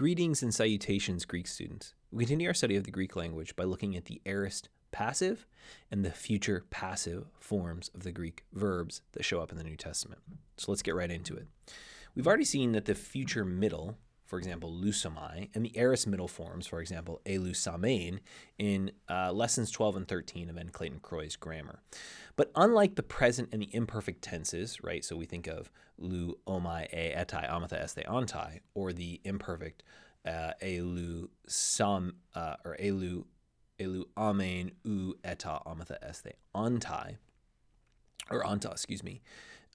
Greetings and salutations, Greek students. We continue our study of the Greek language by looking at the aorist passive and the future passive forms of the Greek verbs that show up in the New Testament. So let's get right into it. We've already seen that the future middle, for example, lusomai, and the aorist middle forms, for example, elusamein, in lessons 12 and 13 of N. Clayton Croy's grammar. But unlike the present and the imperfect tenses, right? So we think of lu, omai, e, etai, amatha, esthei, ontai, or the imperfect elu, or elu, amen, u, eta, amatha, esthei, ontai, or anta, excuse me.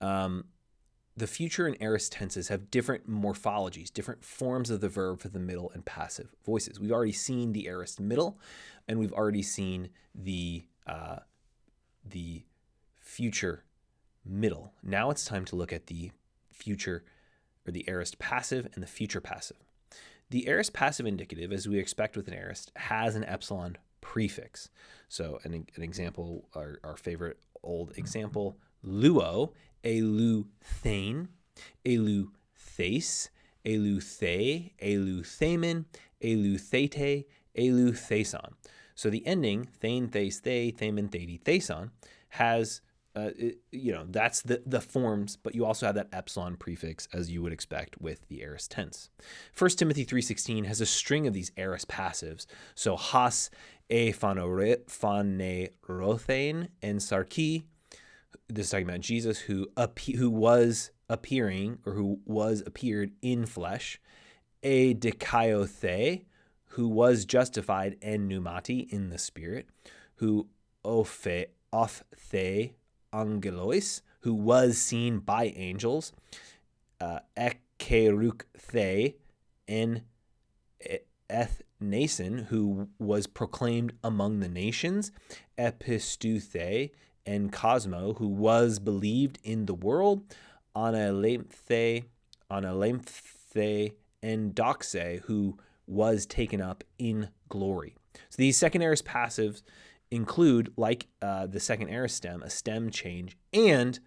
The future and aorist tenses have different morphologies, different forms of the verb for the middle and passive voices. We've already seen the aorist middle, and we've already seen the future middle. Now it's time to look at the future, or the aorist passive and the future passive. The aorist passive indicative, as we expect with an aorist, has an epsilon prefix. So an example, our favorite old example, luo, eleuthein, eleuthes, eleuthe, eleuthamen, eleuthetei, eleutheson. So the ending, thein, thes, they, thamen, theti, theson, has, that's the forms, but you also have that epsilon prefix as you would expect with the aorist tense. 1 Timothy 3:16 has a string of these aorist passives. So has e phanerothein en sarki. This is talking about Jesus who was appearing, or who was appeared in flesh. E dikaiothe, who was justified en pneumati, in the spirit. Who ophthe angelois, who was seen by angels. Ekerukthe en ethnason, who was proclaimed among the nations. Epistuthe en cosmo, who was believed in the world. Analemthe en doxe, who was taken up in glory. So these second aorist passives include, like the second aorist stem, a stem change, and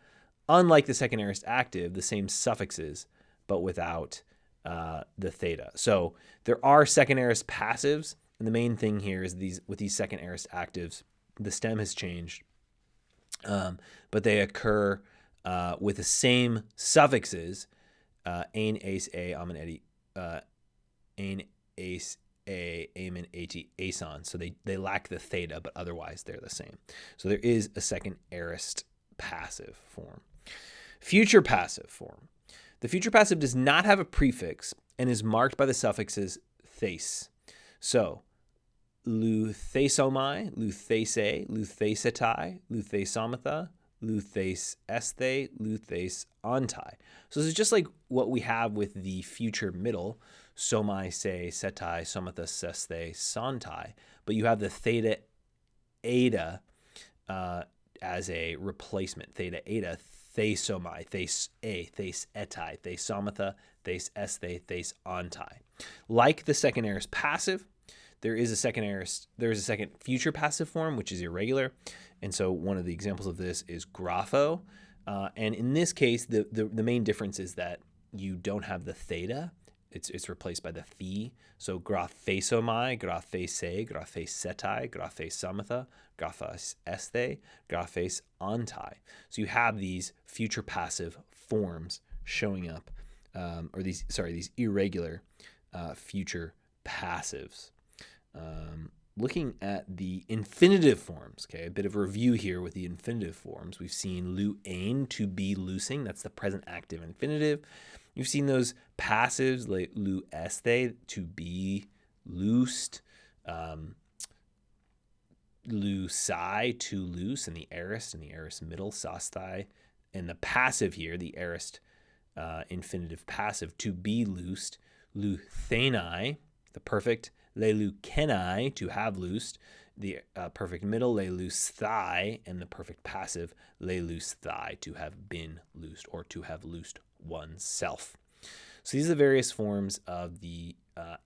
unlike the second aorist active, the same suffixes, but without the theta. So there are second aorist passives, and the main thing here is with these second aorist actives, the stem has changed, but they occur with the same suffixes, ein, ace, a, amen, eti, ein, ace, a, amen, eti, ason. So they lack the theta, but otherwise they're the same. So there is a second aorist passive form. Future passive form. The future passive does not have a prefix and is marked by the suffixes thes. So luthesomai, luthese, luthesetai, luthesomatha, luthes esthe, luthes ontai. So this is just like what we have with the future middle, somai, se, setai, somatha, sesthe, sontai, but you have the theta eta as a replacement. Theta eta, thesomai, thes a, thes etai, thesomatha, thes esthe, thes ontai. Like the second aorist passive, there is a second future passive form, which is irregular. And so one of the examples of this is grapho. And in this case, the main difference is that you don't have the theta. It's replaced by the the. So graphesomai, graphese, graphesetai, graphesamatha, graphes esthe, graphes ontai. So you have these future passive forms showing up, or these irregular future passives. Looking at the infinitive forms, okay, a bit of a review here with the infinitive forms. We've seen luein, to be loosing. That's the present active infinitive. You've seen those passives like luesthe, to be loosed. Lusai, to loose, in the aorist middle, sastai. And the passive here, the aorist infinitive passive, to be loosed. Luthenai, the perfect. Leleukenai, to have loosed, the perfect middle, lelusthai, and the perfect passive, lelusthai, to have been loosed, or to have loosed oneself. So these are the various forms of the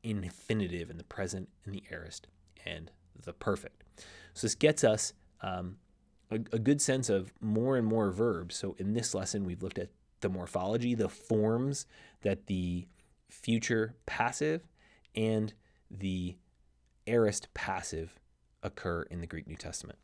infinitive in the present, in the aorist, and the perfect. So this gets us a good sense of more and more verbs. So in this lesson, we've looked at the morphology, the forms that the future passive and the aorist passive occur in the Greek New Testament.